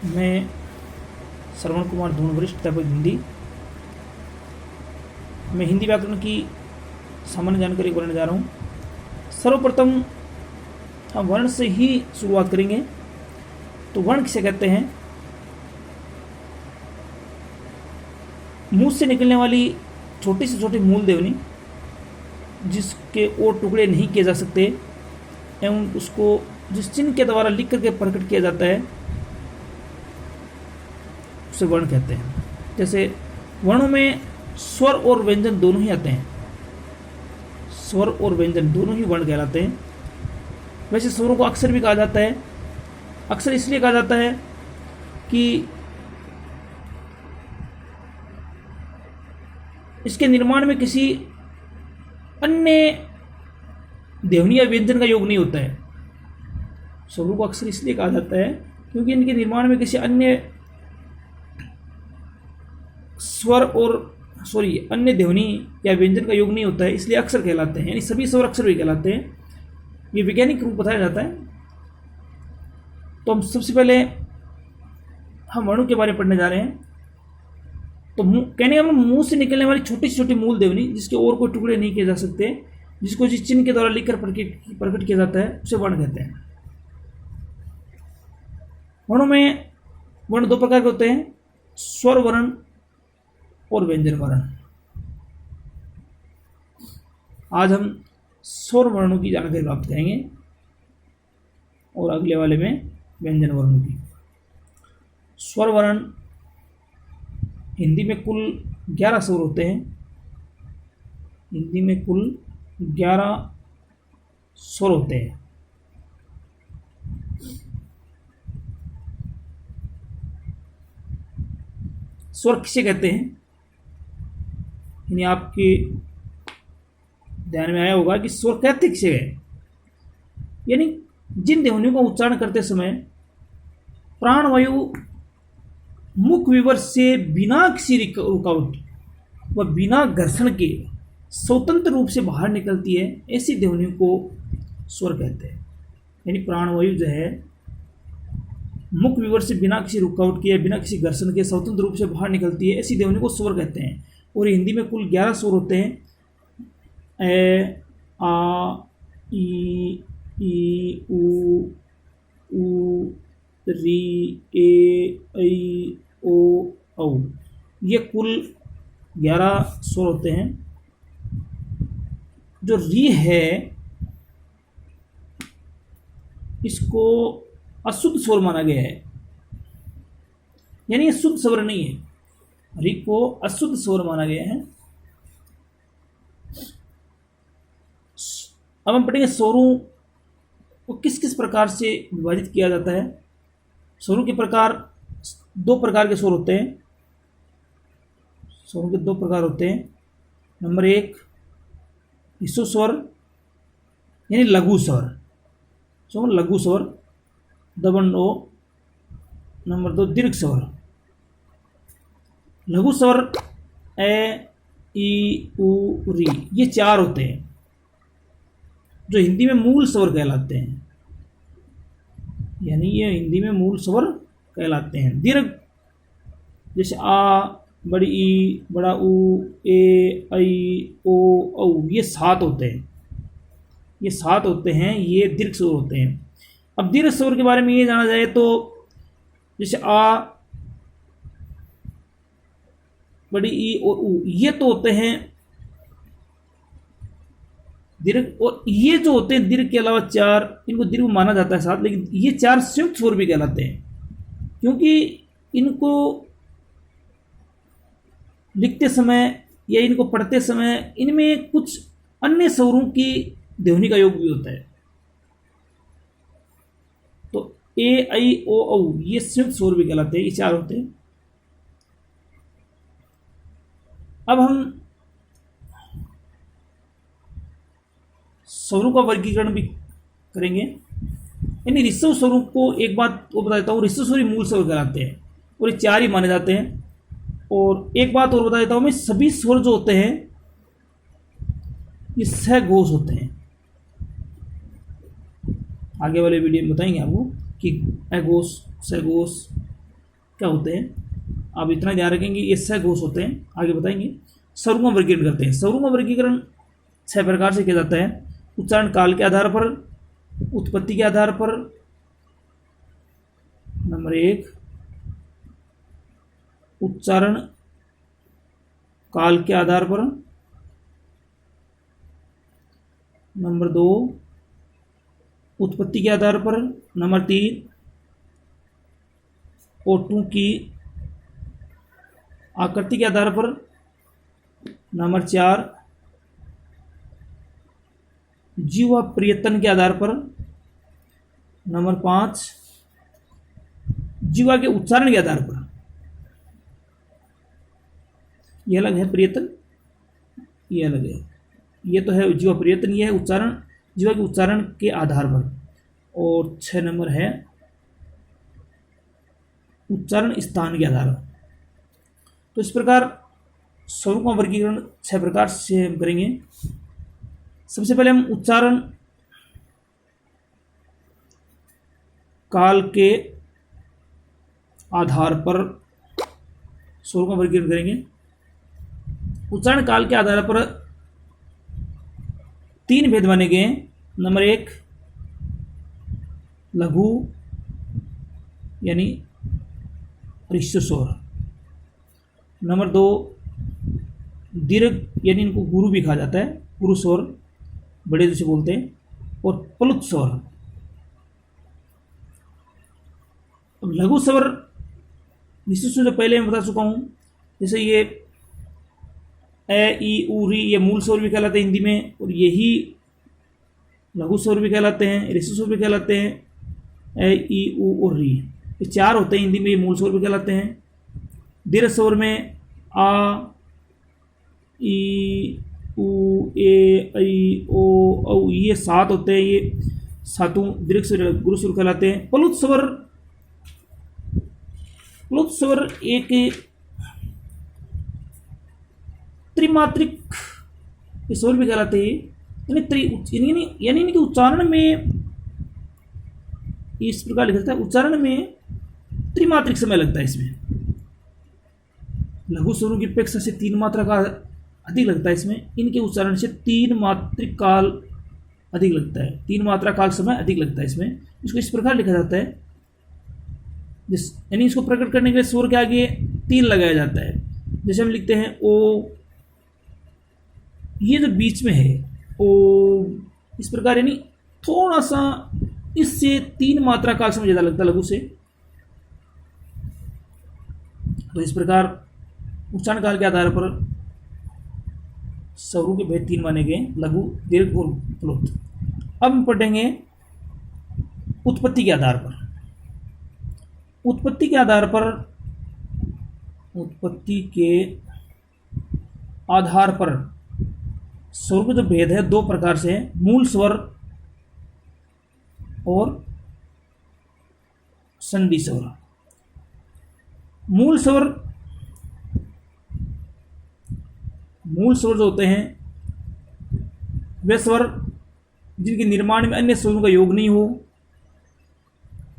मैं श्रवण कुमार धूण, वरिष्ठ अध्यापक हिंदी। मैं हिंदी व्याकरण की सामान्य जानकारी बताने जा रहा हूँ। सर्वप्रथम हम वर्ण से ही शुरुआत करेंगे। तो वर्ण किसे कहते हैं? मुंह से निकलने वाली छोटी से छोटी मूल ध्वनि जिसके और टुकड़े नहीं किए जा सकते एवं उसको जिस चिन्ह के द्वारा लिख करके प्रकट किया जाता है उसे वर्ण कहते हैं। जैसे वर्णों में स्वर और व्यंजन दोनों ही आते हैं। स्वर और व्यंजन दोनों ही वर्ण कहलाते हैं। वैसे स्वरों को अक्षर भी कहा जाता है। अक्षर इसलिए कहा जाता है कि इसके निर्माण में किसी अन्य ध्वनि या व्यंजन का योग नहीं होता है। स्वरों को अक्षर इसलिए कहा जाता है क्योंकि इनके निर्माण में किसी अन्य स्वर और अन्य ध्वनि या व्यंजन का योग नहीं होता है, इसलिए अक्षर कहलाते हैं। यानी सभी स्वर अक्षर भी कहलाते हैं। ये वैज्ञानिक रूप बताया जाता है। तो हम सबसे पहले हम वर्णों के बारे में पढ़ने जा रहे हैं। तो कहने का मुंह से निकलने वाली छोटी छोटी मूल ध्वनि जिसके और कोई टुकड़े नहीं किए जा सकते, जिसको जिस चिन्ह के द्वारा लिखकर प्रकट किया जाता है उसे वर्ण कहते हैं। वर्णों में वर्ण दो प्रकार के होते हैं, स्वर वर्ण और व्यंजन वर्ण। आज हम स्वर वर्णों की जानकारी प्राप्त करेंगे और अगले वाले में व्यंजन वर्णों की। स्वर वर्ण हिंदी में कुल 11 स्वर होते हैं। हिंदी में कुल 11 स्वर होते हैं। स्वर किसे कहते हैं? यानी आपके ध्यान में आया होगा कि स्वर कहते किसे है। यानी जिन ध्वनियों का उच्चारण करते समय प्राणवायु मुख विवर से बिना किसी रुकावट व बिना घर्षण के स्वतंत्र रूप से बाहर निकलती है, ऐसी ध्वनियों को स्वर कहते हैं। यानी प्राणवायु जो है मुख विवर से बिना किसी रुकावट के, बिना किसी घर्षण के स्वतंत्र रूप से बाहर निकलती है, ऐसी ध्वनि को स्वर कहते हैं। और हिंदी में कुल 11 स्वर होते हैं। ए, आ, ई, उ, री, ए, ऐ, ओ, औ। ये कुल 11 स्वर होते हैं। जो री है इसको अशुद्ध स्वर माना गया है। यानी ये शुद्ध स्वर नहीं है। री को अशुद्ध स्वर माना गया है। अब हम पढ़ेंगे स्वरों को किस किस प्रकार से विभाजित किया जाता है। स्वरों के प्रकार, 2 प्रकार के स्वर होते हैं। स्वरों के 2 प्रकार होते हैं। नंबर 1 ह्रस्व स्वर यानी लघु स्वर, लघु स्वर दबन ओ। नंबर 2 दीर्घ स्वर। लघु स्वर ए, ई, उ, री, ये 4 होते हैं जो हिंदी में मूल स्वर कहलाते हैं। यानी ये हिंदी में मूल स्वर कहलाते हैं। दीर्घ जैसे आ, बड़ी ई, बड़ा ऊ, ए, ऐ, ओ, औ, ये 7 होते हैं। ये 7 होते हैं, ये दीर्घ स्वर होते हैं। अब दीर्घ स्वर के बारे में ये जाना जाए तो जैसे आ, बड़ी ई और ऊ, ये तो होते हैं दीर्घ। और ये जो होते हैं दीर्घ के अलावा 4, इनको दीर्घ माना जाता है साथ, लेकिन ये 4 संयुक्त स्वर भी कहलाते हैं क्योंकि इनको लिखते समय या इनको पढ़ते समय इनमें कुछ अन्य स्वरों की ध्वनि का योग भी होता है। तो ए, ऐ, ओ, औ, ये संयुक्त स्वर भी कहलाते हैं। ये 4 होते हैं। अब हम स्वरों का वर्गीकरण भी करेंगे। यानी ऋषभ स्वरों को एक बात वो बता देता हूँ, ऋषभ स्वर मूल स्वर कहलाते हैं और ये 4 ही माने जाते हैं। और एक बात और बता देता हूँ मैं, सभी स्वर जो होते हैं ये सघोष होते हैं। आगे वाले वीडियो में बताएंगे आपको कि अघोष, सघोष, क्या होते हैं, आप इतना ध्यान रखेंगे, ये 6 घोष होते हैं, आगे बताएंगे। स्वरों का वर्गीकरण करते हैं। स्वरों का वर्गीकरण 6 प्रकार से किया जाता है। उच्चारण काल के आधार पर, उत्पत्ति के आधार पर, नंबर 1 उच्चारण काल के आधार पर, नंबर 2 उत्पत्ति के आधार पर, नंबर 3 ओठों की आकृति के आधार पर, नंबर 4 जीवा प्रयत्न के आधार पर, नंबर 5 जीवा के उच्चारण के आधार पर। यह अलग है प्रयत्न, ये अलग है, ये तो है जीवा प्रयत्न, ये है उच्चारण, जीवा के उच्चारण के आधार पर। और 6 नंबर है उच्चारण स्थान के आधार पर। तो इस प्रकार स्वरों का वर्गीकरण 6 प्रकार से हम करेंगे। सबसे पहले हम उच्चारण काल के आधार पर स्वरों का वर्गीकरण करेंगे। उच्चारण काल के आधार पर 3 भेद माने गए हैं। नंबर 1 लघु यानी ह्रस्व स्वर, नंबर 2 दीर्घ यानी इनको गुरु भी कहा जाता है, गुरु स्वर बड़े जिसे बोलते हैं, और प्लुत स्वर। अब लघु स्वर ह्रस्व स्वर पहले मैं बता चुका हूँ, जैसे ये ए ई उ री, ये मूल स्वर भी कहलाते हैं हिंदी में, और यही लघु स्वर भी कहलाते हैं, ह्रस्व स्वर भी कहलाते हैं। ए ई उ और री, ये 4 होते हैं हिंदी में, ये मूल स्वर भी कहलाते हैं। दीर्घ स्वर में आ ई उ ए ऐ ओ औ, ये 7 होते हैं, ये 7 दीर्घ स्वर गुरु स्वर कहलाते हैं। प्लुत स्वर एक त्रिमात्रिक स्वर भी कहलाते हैं, यानी इनके उच्चारण में इस प्रकार लिखा जाता है, उच्चारण में त्रिमात्रिक समय लगता है। इसमें लघु स्वरों की अपेक्षा से 3 मात्रा का अधिक लगता है, इसमें इनके उच्चारण से 3 मात्रिक काल अधिक लगता है, 3 मात्रा काल समय अधिक लगता है इसमें। इसको इस प्रकार लिखा जाता है, यानी इसको प्रकट करने के लिए स्वर के आगे 3 लगाया जाता है। जैसे हम लिखते हैं ओ, ये जो बीच में है ओ, इस प्रकार, यानी थोड़ा सा इससे 3 मात्रा काल समय ज़्यादा लगता है लघु से। तो इस प्रकार उच्चारण काल के आधार पर स्वरों के भेद 3 माने गए, लघु, दीर्घ और प्लुत। अब हम पढ़ेंगे उत्पत्ति के आधार पर। उत्पत्ति के आधार पर स्वर के जो भेद है 2 प्रकार से है, मूल स्वर और संधि स्वर। मूल स्वर जो होते हैं वे स्वर जिनके निर्माण में अन्य स्वरों का योग नहीं हो,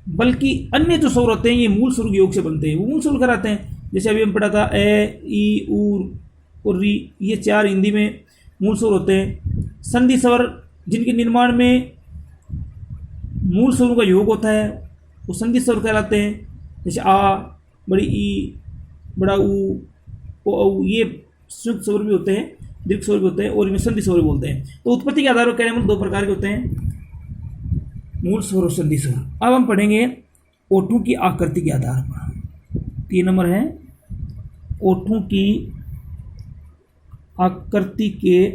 बल्कि अन्य जो स्वर होते हैं ये मूल स्वर के योग से बनते हैं, वो मूल स्वर कराते हैं। जैसे अभी हम पढ़ा था ए ई उ और री, ये 4 हिंदी में मूल स्वर होते हैं। संधि स्वर जिनके निर्माण में मूल स्वरों का योग होता है वो संधि स्वर कहलाते हैं। जैसे आ, बड़ी ई, बड़ा ऊ, ओ औ, ये संयुक्त स्वर भी होते हैं, दीर्घ स्वर भी होते हैं, और इनमें संधि स्वर बोलते हैं। तो उत्पत्ति के आधार पर कहने में 2 प्रकार के होते हैं, मूल स्वर और संधि स्वर। अब हम पढ़ेंगे ओठों की आकृति के आधार पर। 3 नंबर है ओठों की आकृति के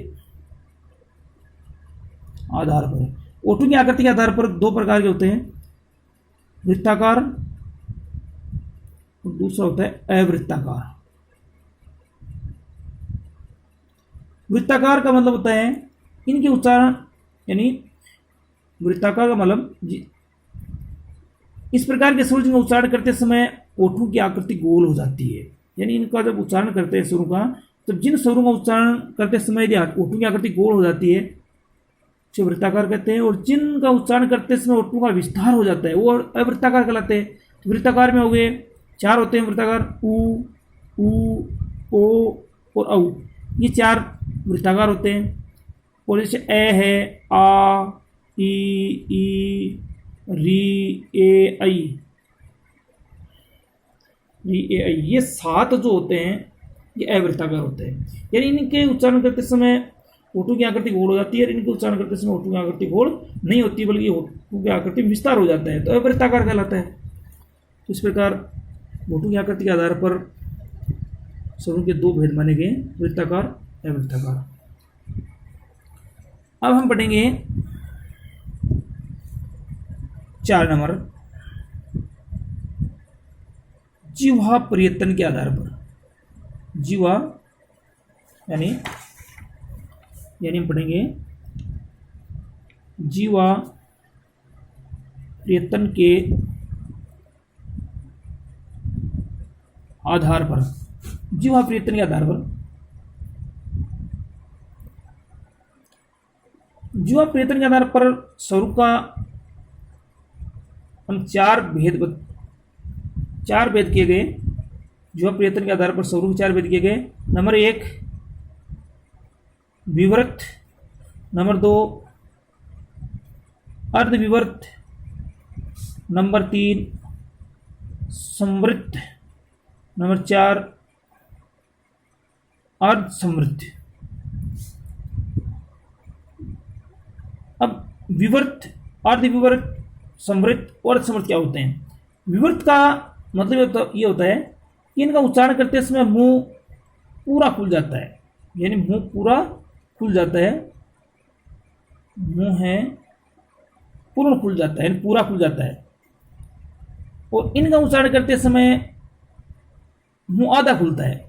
आधार पर। ओठों की आकृति के आधार पर 2 प्रकार के होते हैं, वृत्ताकार और दूसरा होता है अवृत्ताकार। वृत्ताकार का मतलब होता है इनके उच्चारण, यानी वृत्ताकार का मतलब इस प्रकार के स्वर जिनका उच्चारण करते समय ओठों की आकृति गोल हो जाती है, यानी इनका जब उच्चारण करते हैं स्वरों का, तो जिन स्वरों का उच्चारण करते समय यदि ओठों की आकृति गोल हो जाती है उसे वृत्ताकार कहते हैं, और जिनका उच्चारण करते समय ओठों का विस्तार हो जाता है वो अवृत्ताकार कहलाते हैं। तो वृत्ताकार में हो गए चार होते हैं वृत्ताकार, ऊ, ओ और औ, ये चार वृत्ताकार होते हैं। और जैसे ए है, आ, ई, री, ए, आई, ये सात जो होते हैं ये अवृत्ताकार होते हैं। यानी इनके उच्चारण करते समय ओठों की आकृति गोल हो जाती है और इनके उच्चारण करते समय ओठों की आकृति गोल नहीं होती, बल्कि ओठों की आकृति विस्तार हो जाता है, तो अवृत्ताकार कहलाता है। तो इस प्रकार ओठों की आकृति के आधार पर स्वरों के दो भेद माने गए, वृत्ताकार, अवृत्ताकार। अब हम पढ़ेंगे 4 नंबर, जिह्वा प्रयत्न के आधार पर। जिह्वा यानी हम पढ़ेंगे जिह्वा प्रयत्न के आधार पर। जिह्वा प्रयत्न के आधार पर, जिह्वा प्रयत्न के आधार पर स्वरूप का हम चार भेद किए गए। जिह्वा प्रयत्न के आधार पर स्वरूप 4 भेद किए गए। नंबर 1 विवर्त, नंबर 2 अर्धविवर्त, नंबर 3 समृद्ध, नंबर 4 अर्ध समृद्ध। अब विवर्त, अर्धविवर्त, समृद्ध और अर्ध समृद्ध क्या होते हैं? विवर्त का मतलब ये होता है कि इनका उच्चारण करते समय मुंह पूरा खुल जाता है, यानी मुंह पूरा खुल जाता है, मुंह है पूर्ण खुल जाता है, पूरा खुल जाता है। और इनका उच्चारण करते समय मुंह आधा खुलता है,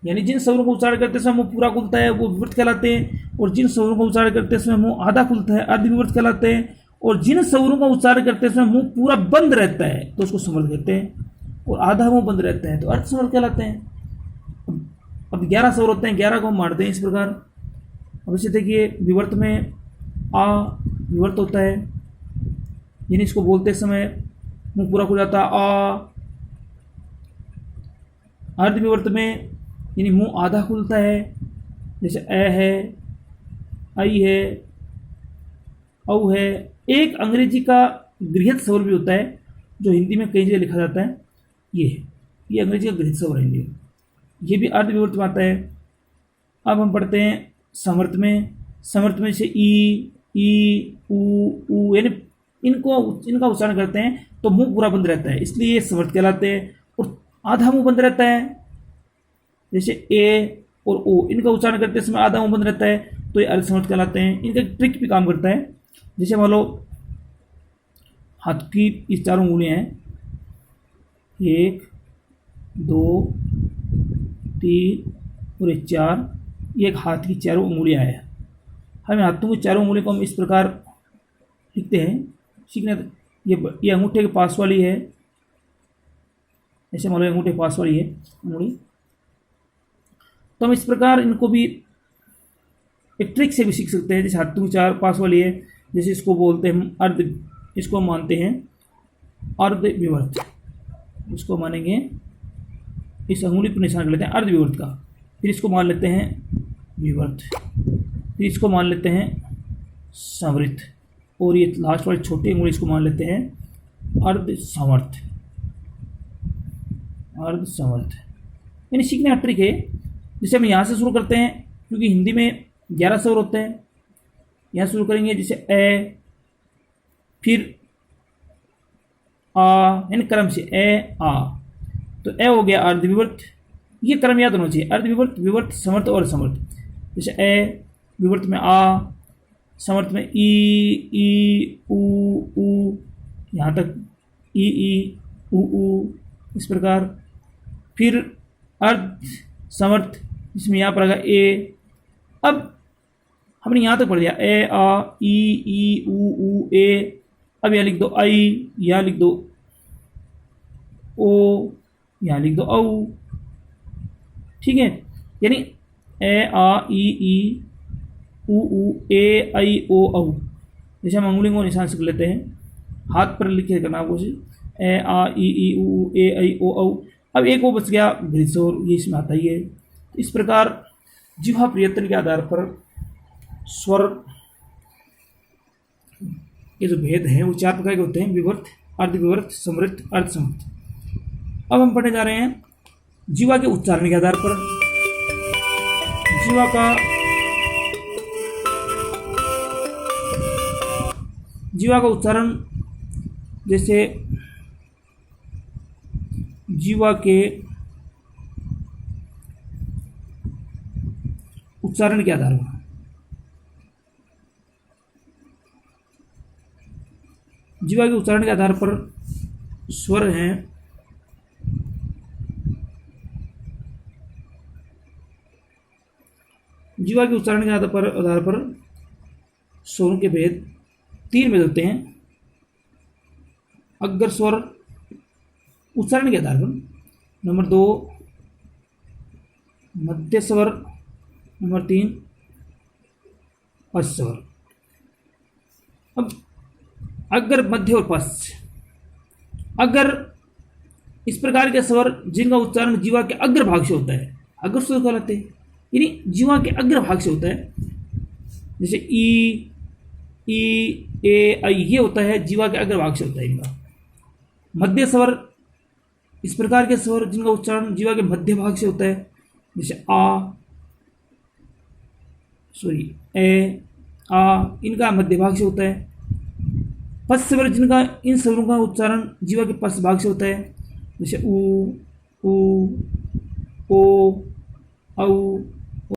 यानी जिन स्वरों को उच्चारण करते समय मुंह पूरा खुलता है वो विवर्त कहलाते हैं, और जिन स्वरों को उच्चारण करते समय मुंह आधा खुलता है अर्धविवर्त कहलाते हैं, और जिन स्वरों का उच्चारण करते समय मुंह पूरा बंद रहता है तो उसको समृद्ध कहते हैं, और आधा मुंह बंद रहता है तो अर्ध समृद्ध कहलाते हैं। अब 11 स्वर होते हैं, 11 को हम मारते हैं इस प्रकार। अब इसे देखिए, विवर्त में आ विवर्त होता है, यानी इसको बोलते समय मुंह पूरा खुल जाता है आ। अर्धविवर्त में यानी मुंह आधा खुलता है, जैसे ए है, आई है, औ है। एक अंग्रेजी का गृहीत स्वर भी होता है जो हिंदी में कई जगह लिखा जाता है, ये अंग्रेजी का गृहीत स्वर है हिंदी में, ये भी अर्धविवर्त में आता है। अब हम पढ़ते हैं समर्थ में। समर्थ में से ई, ऊ, यानी इनका उच्चारण करते हैं तो मुंह पूरा बंद रहता है, इसलिए ये समर्थ कहलाते हैं। और आधा मुंह बंद रहता है, जैसे ए और ओ, इनका उच्चारण करते समय आधा मुंह बंद रहता है तो ये अर्ध समर्थ कहलाते हैं। इनका ट्रिक भी काम करता है, जैसे मान लो हाथ की इस चारों उंगलियां हैं, 1 2 3 और 4, ये एक हाथ की चारों उंगलियां हैं। हमें हाथों की चारों उंगलियों को हम इस प्रकार लिखते हैं, सीखने। ये अंगूठे के पास वाली है, ऐसे मान लो अंगूठे के पास वाली है उंगली, तो हम इस प्रकार इनको भी एक ट्रिक से भी सीख सकते हैं। जैसे हाथों की 4 पास वाली है, जैसे इसको बोलते हैं हम अर्ध, इसको मानते हैं अर्धविवर्त, इसको मानेंगे, इस अंगुली पर निशान कर लेते हैं अर्धविवर्त का, फिर इसको मान लेते हैं विवर्त, फिर इसको मान लेते हैं समृद्ध, और ये लास्ट वाली छोटी अंगुली इसको मान लेते हैं अर्ध समर्थ। अर्ध समर्थ यानी सीखने का ट्रिक है। जैसे हम यहाँ से शुरू करते हैं, क्योंकि हिंदी में 11 स्वर होते हैं, यहाँ शुरू करेंगे जैसे ए, फिर आ, यानी क्रम से ए आ, तो ए हो गया अर्धविवर्त। ये क्रम याद होना चाहिए, अर्धविवर्त, विवर्त, समर्थ और समर्थ। जैसे ए विवर्त में आ, समर्थ में ई, ऊ, यहाँ तक ई, ऊ, इस प्रकार। फिर अर्ध समर्थ, जिसमें यहाँ पर आएगा ए। अब हमने यहाँ तक पढ़ दिया ए, आ, ई, ऊ, ए। अब यहाँ लिख दो आई, यहाँ लिख दो ओ, यहाँ लिख दो औ, ठीक है। यानी ए, आ, ई, ऊ, ए, आई, ओ, औ। जैसे हम अंगुली को निशान से लेते हैं, हाथ पर लिखे करना कोशिश, ए, आ, ई, ऊ, ए, आई, ओ, औ। अब एक वो बच गया घृतस्वर, ये इसमें आता ही है। इस प्रकार जिह्वा प्रयत्न के आधार पर स्वर के जो भेद हैं वो 4 प्रकार के होते हैं: विवर्त, अर्धविवर्त, समृद्ध, अर्धसमृद्ध। अब हम पढ़ने जा रहे हैं जीवा के उच्चारण के आधार पर। जीवा का उच्चारण, जैसे जीवा के उच्चारण के आधार पर जीवा के उच्चारण के आधार पर स्वर हैं जीवा के उच्चारण के आधार पर स्वरों के भेद 3 भेद होते हैं। अग्र स्वर उच्चारण के आधार पर, नंबर 2 मध्य स्वर, नंबर 3 पश्च स्वर। अब अग्र, मध्य और पश्च। अग्र इस प्रकार के स्वर जिनका उच्चारण जीवा के अग्र भाग से होता है, अग्र स्वर कहलाते हैं, यानी जीवा के अग्र भाग से होता है। जैसे ई, ए, ऐ, ये होता है जीवा के अग्र भाग से होता है इनका। मध्य स्वर इस प्रकार के स्वर जिनका उच्चारण जीवा के मध्य भाग से होता है, जैसे ए, आ, इनका मध्य भाग से होता है। पश्च स्वर जिनका इन स्वरों का उच्चारण जीवा के पश्च भाग से होता है, जैसे ऊ, ओ, औ,